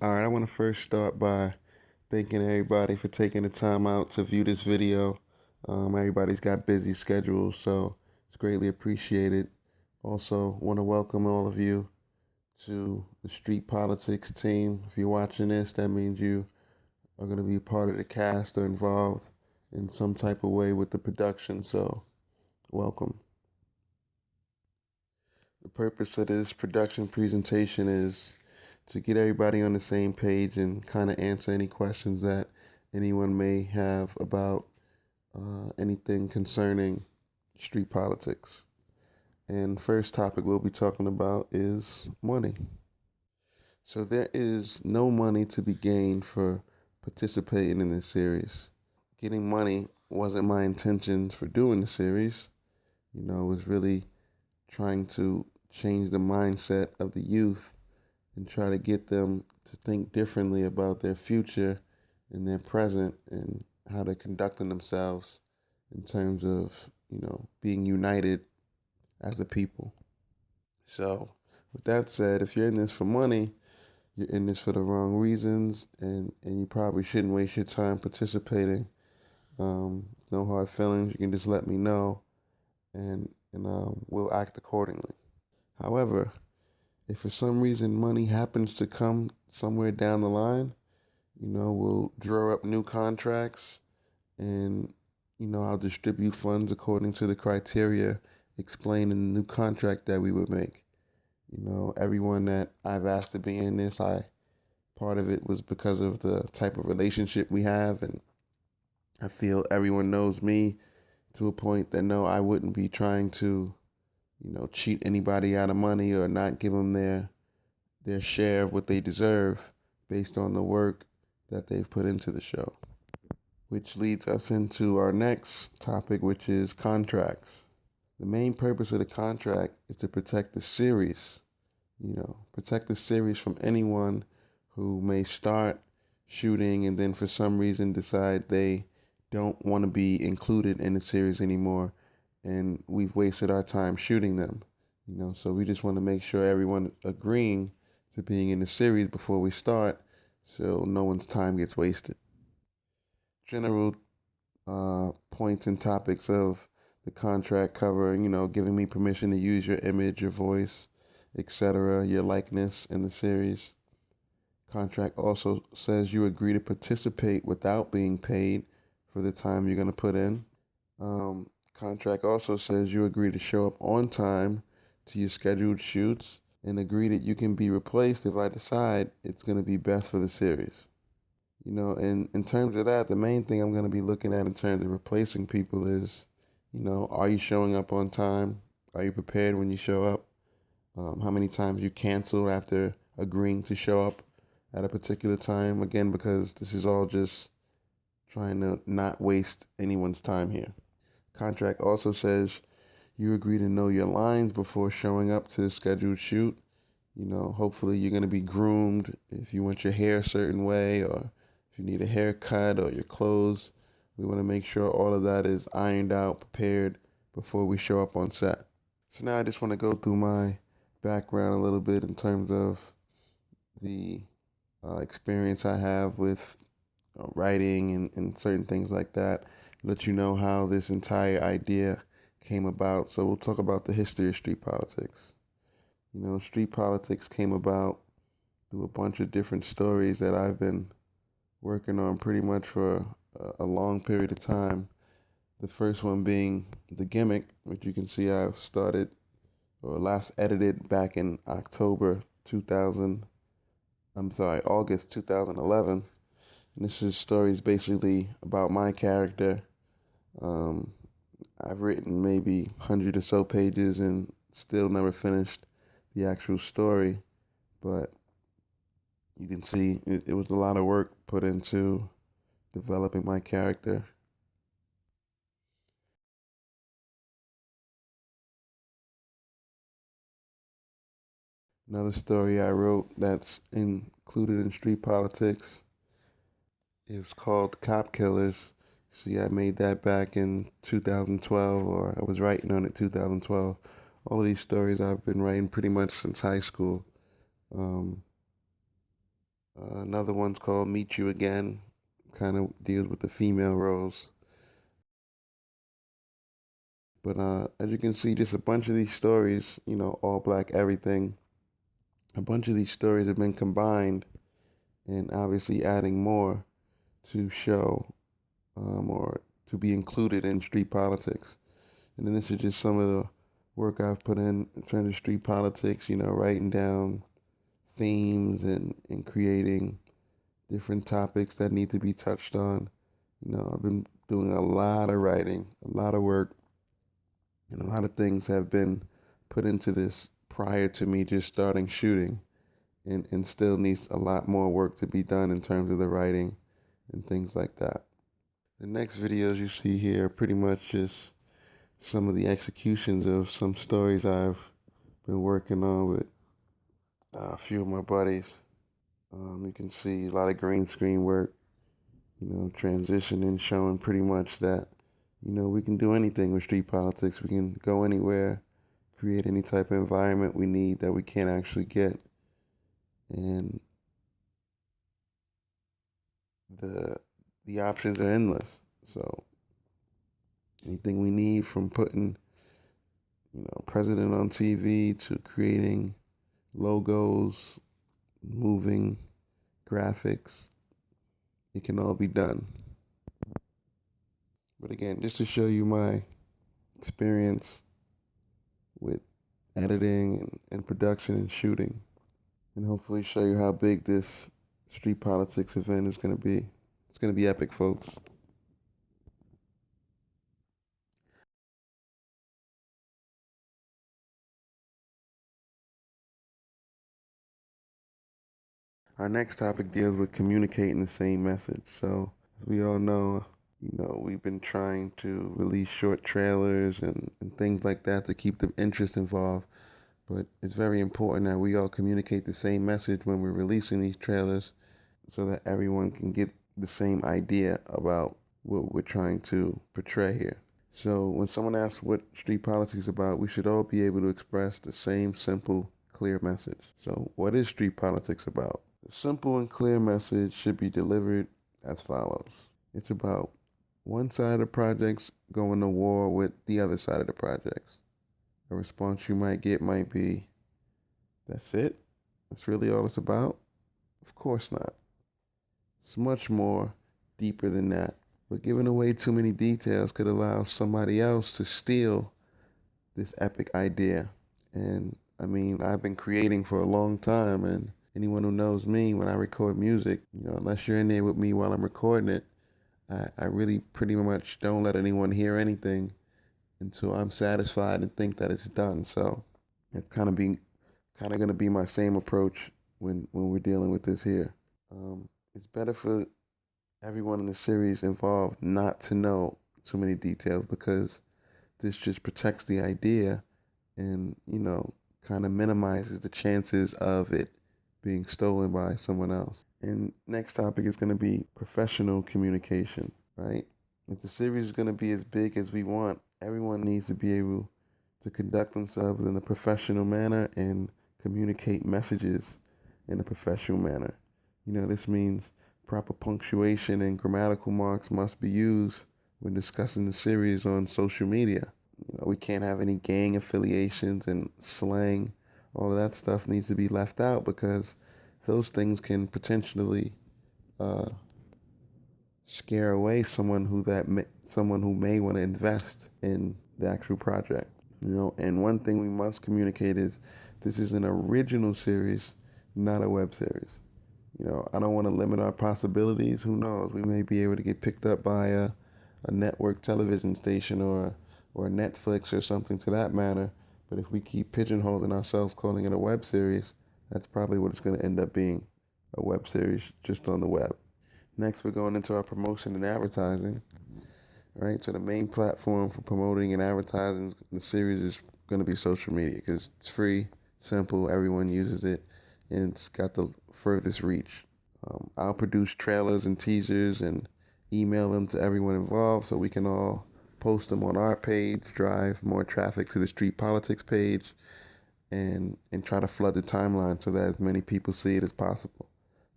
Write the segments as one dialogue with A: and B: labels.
A: All right, I want to first start by thanking everybody for taking the time out to view this video. Everybody's got busy schedules, so it's greatly appreciated. Also, want to welcome all of you to the Street Politics team. If you're watching this, that means you are going to be part of the cast or involved in some type of way with the production, so welcome. The purpose of this production presentation is to get everybody on the same page and kind of answer any questions that anyone may have about anything concerning street politics. And first topic we'll be talking about is money. So there is no money to be gained for participating in this series. Getting money wasn't my intention for doing the series. It was really trying to change the mindset of the youth and try to get them to think differently about their future and their present and how they're conducting themselves in terms of, being united as a people. So, with that said, if you're in this for money, you're in this for the wrong reasons, and you probably shouldn't waste your time participating. No hard feelings. You can just let me know, and we'll act accordingly. However, if for some reason money happens to come somewhere down the line, we'll draw up new contracts and, I'll distribute funds according to the criteria explained in the new contract that we would make. Everyone that I've asked to be in this, part of it was because of the type of relationship we have. And I feel everyone knows me to a point that no, I wouldn't be trying to, cheat anybody out of money or not give them their share of what they deserve based on the work that they've put into the show. Which leads us into our next topic, which is contracts. The main purpose of the contract is to protect the series, protect the series from anyone who may start shooting and then for some reason decide they don't want to be included in the series anymore, and we've wasted our time shooting them. So we just want to make sure everyone agreeing to being in the series before we start, so no one's time gets wasted. General points and topics of the contract cover, giving me permission to use your image, your voice, etc., your likeness in the series. Contract also says you agree to participate without being paid for the time you're going to put in. Contract also says you agree to show up on time to your scheduled shoots and agree that you can be replaced if I decide it's going to be best for the series. And in terms of that, the main thing I'm going to be looking at in terms of replacing people is, are you showing up on time? Are you prepared when you show up? How many times you cancel after agreeing to show up at a particular time? Again, because this is all just trying to not waste anyone's time here. Contract also says you agree to know your lines before showing up to the scheduled shoot. Hopefully you're going to be groomed if you want your hair a certain way, or if you need a haircut or your clothes. We want to make sure all of that is ironed out, prepared before we show up on set. So now I just want to go through my background a little bit in terms of the experience I have with writing and certain things like that. Let you know how this entire idea came about. So we'll talk about the history of street politics. Street politics came about through a bunch of different stories that I've been working on pretty much for a long period of time. The first one being The Gimmick, which you can see I started or last edited back in August 2011. And this story is basically about my character. I've written maybe 100 or so pages and still never finished the actual story, but you can see it was a lot of work put into developing my character. Another story I wrote that's included in street politics is called Cop Killers. See, I made that back in 2012, or I was writing on it 2012. All of these stories I've been writing pretty much since high school. Another one's called Meet You Again, kind of deals with the female roles. But as you can see, just a bunch of these stories, all black everything. A bunch of these stories have been combined and obviously adding more to show or to be included in street politics. And then this is just some of the work I've put in terms of street politics, writing down themes and creating different topics that need to be touched on. I've been doing a lot of writing, a lot of work, and a lot of things have been put into this prior to me just starting shooting, and still needs a lot more work to be done in terms of the writing and things like that. The next videos you see here are pretty much just some of the executions of some stories I've been working on with a few of my buddies. You can see a lot of green screen work, transitioning, showing pretty much that, we can do anything with street politics. We can go anywhere, create any type of environment we need that we can't actually get. And the the options are endless. So anything we need, from putting, president on TV to creating logos, moving graphics, it can all be done. But again, just to show you my experience with editing and production and shooting, and hopefully show you how big this street politics event is going to be. It's going to be epic, folks. Our next topic deals with communicating the same message. So, as we all know, we've been trying to release short trailers and things like that to keep the interest involved. But it's very important that we all communicate the same message when we're releasing these trailers so that everyone can get the same idea about what we're trying to portray here. So when someone asks what street politics is about, we should all be able to express the same simple, clear message. So what is street politics about? The simple and clear message should be delivered as follows. It's about one side of the projects going to war with the other side of the projects. A response you might get might be, that's it? That's really all it's about? Of course not. It's much more deeper than that. But giving away too many details could allow somebody else to steal this epic idea. And I mean, I've been creating for a long time, and anyone who knows me, when I record music, unless you're in there with me while I'm recording it, I really pretty much don't let anyone hear anything until I'm satisfied and think that it's done. So it's kind of going to be my same approach when we're dealing with this here. It's better for everyone in the series involved not to know too many details, because this just protects the idea and, kind of minimizes the chances of it being stolen by someone else. And next topic is going to be professional communication, right? If the series is going to be as big as we want, everyone needs to be able to conduct themselves in a professional manner and communicate messages in a professional manner. This means proper punctuation and grammatical marks must be used when discussing the series on social media. We can't have any gang affiliations and slang. All of that stuff needs to be left out, because those things can potentially uh, scare away someone who may want to invest in the actual project. And one thing we must communicate is this is an original series, not a web series. I don't want to limit our possibilities. Who knows? We may be able to get picked up by a network television station or Netflix or something to that matter. But if we keep pigeonholing ourselves, calling it a web series, that's probably what it's going to end up being, a web series just on the web. Next, we're going into our promotion and advertising. Right, so the main platform for promoting and advertising the series is going to be social media, because it's free, simple, everyone uses it, and it's got the furthest reach. I'll produce trailers and teasers and email them to everyone involved so we can all post them on our page, drive more traffic to the street politics page, and try to flood the timeline so that as many people see it as possible.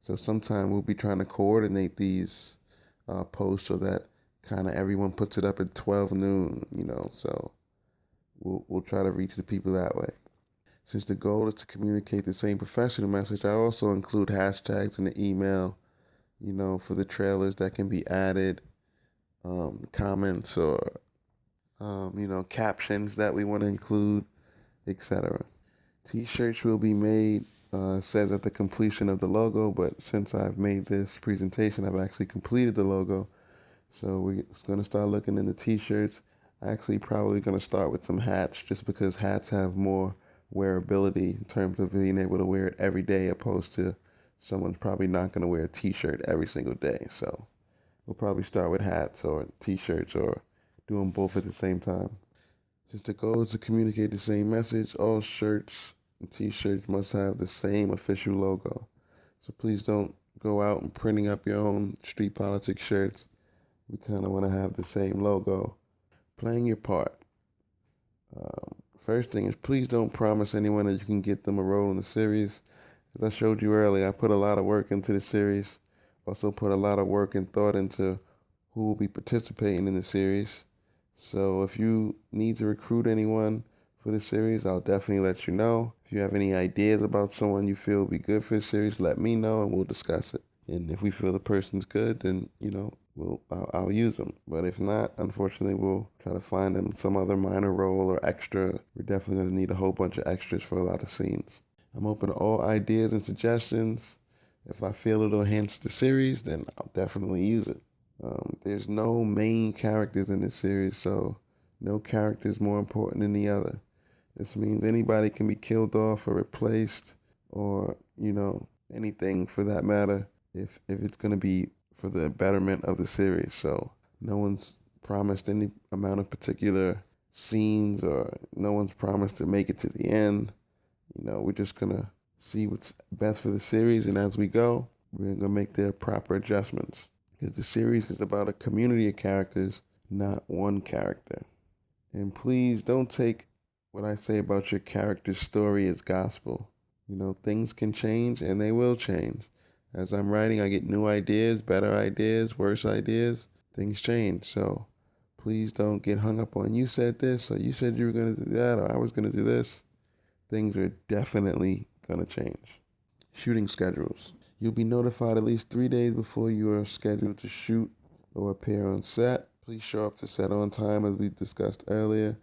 A: So sometime we'll be trying to coordinate these posts so that kind of everyone puts it up at 12 noon, so we'll try to reach the people that way. Since the goal is to communicate the same professional message, I also include hashtags in the email, for the trailers that can be added, comments or, captions that we want to include, etc. T-shirts will be made, says at the completion of the logo, but since I've made this presentation, I've actually completed the logo. So we're going to start looking into T-shirts. Actually, probably going to start with some hats, just because hats have more wearability in terms of being able to wear it every day, opposed to someone's probably not going to wear a T-shirt every single day. So we'll probably start with hats or T-shirts or doing both at the same time. Since the goal is to communicate the same message, all shirts and T-shirts must have the same official logo. So please don't go out and printing up your own Street Politics shirts. We kind of want to have the same logo. Playing your part. First thing is, please don't promise anyone that you can get them a role in the series. As I showed you earlier, I put a lot of work into the series. Also put a lot of work and thought into who will be participating in the series. So if you need to recruit anyone for the series, I'll definitely let you know. If you have any ideas about someone you feel would be good for the series, let me know and we'll discuss it. And if we feel the person's good, then I'll use them. But if not, unfortunately, we'll try to find them some other minor role or extra. We're definitely going to need a whole bunch of extras for a lot of scenes. I'm open to all ideas and suggestions. If I feel it'll enhance the series, then I'll definitely use it. There's no main characters in this series, so no character is more important than the other. This means anybody can be killed off or replaced, or anything for that matter, if it's going to be for the betterment of the series. So no one's promised any amount of particular scenes, or no one's promised to make it to the end. We're just going to see what's best for the series, and as we go, we're going to make the proper adjustments. Because the series is about a community of characters, not one character. And please don't take what I say about your character's story as gospel. Things can change, and they will change. As I'm writing, I get new ideas, better ideas, worse ideas. Things change. So please don't get hung up on you said this, or you said you were going to do that, or I was going to do this. Things are definitely going to change. Shooting schedules. You'll be notified at least 3 days before you are scheduled to shoot or appear on set. Please show up to set on time, as we discussed earlier.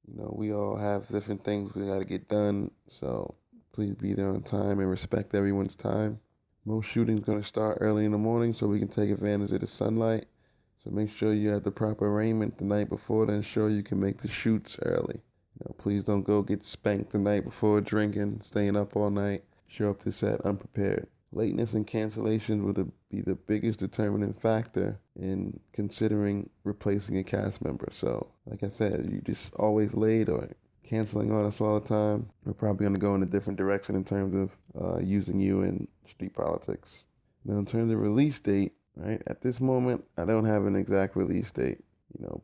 A: We all have different things we got to get done, so please be there on time and respect everyone's time. Most shootings going to start early in the morning so we can take advantage of the sunlight. So make sure you have the proper arraignment the night before to ensure you can make the shoots early. Please don't go get spanked the night before drinking, staying up all night. Show up to set unprepared. Lateness and cancellation will be the biggest determining factor in considering replacing a cast member. So, like I said, you just always late or canceling on us all the time, we're probably going to go in a different direction in terms of using you in Street Politics. Now, in terms of release date, right, at this moment, I don't have an exact release date,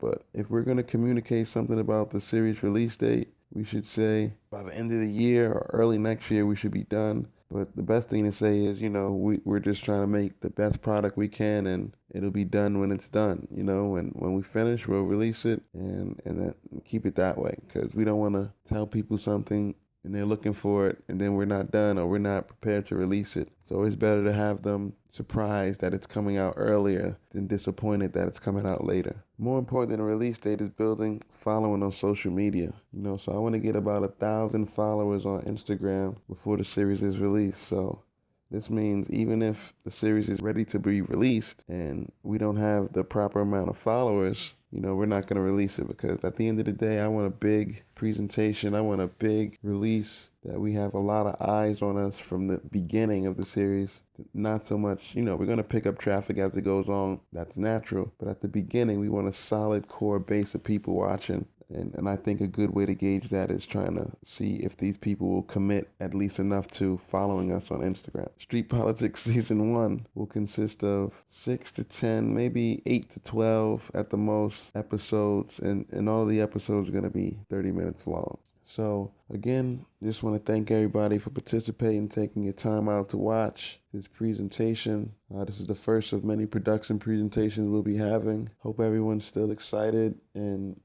A: but if we're going to communicate something about the series release date, we should say by the end of the year or early next year, we should be done. But the best thing to say is, we're just trying to make the best product we can, and it'll be done when it's done. When we finish, we'll release it and then keep it that way, because we don't want to tell people something and they're looking for it and then we're not done or we're not prepared to release it. It's always better to have them surprised that it's coming out earlier than disappointed that it's coming out later. More important than a release date is building following on social media. So I want to get about 1,000 followers on Instagram before the series is released. So this means even if the series is ready to be released and we don't have the proper amount of followers, we're not going to release it, because at the end of the day, I want a big presentation. I want a big release that we have a lot of eyes on us from the beginning of the series. Not so much, we're going to pick up traffic as it goes on. That's natural. But at the beginning, we want a solid core base of people watching. And I think a good way to gauge that is trying to see if these people will commit at least enough to following us on Instagram. Street Politics Season 1 will consist of 6 to 10, maybe 8 to 12 at the most episodes, and all of the episodes are going to be 30 minutes long. So again, just want to thank everybody for participating, taking your time out to watch this presentation. This is the first of many production presentations we'll be having. Hope everyone's still excited and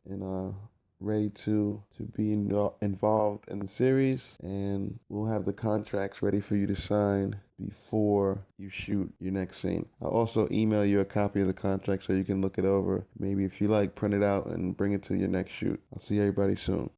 A: ready to be involved in the series, and we'll have the contracts ready for you to sign before you shoot your next scene. I'll also email you a copy of the contract so you can look it over. Maybe if you like, print it out and bring it to your next shoot. I'll see everybody soon.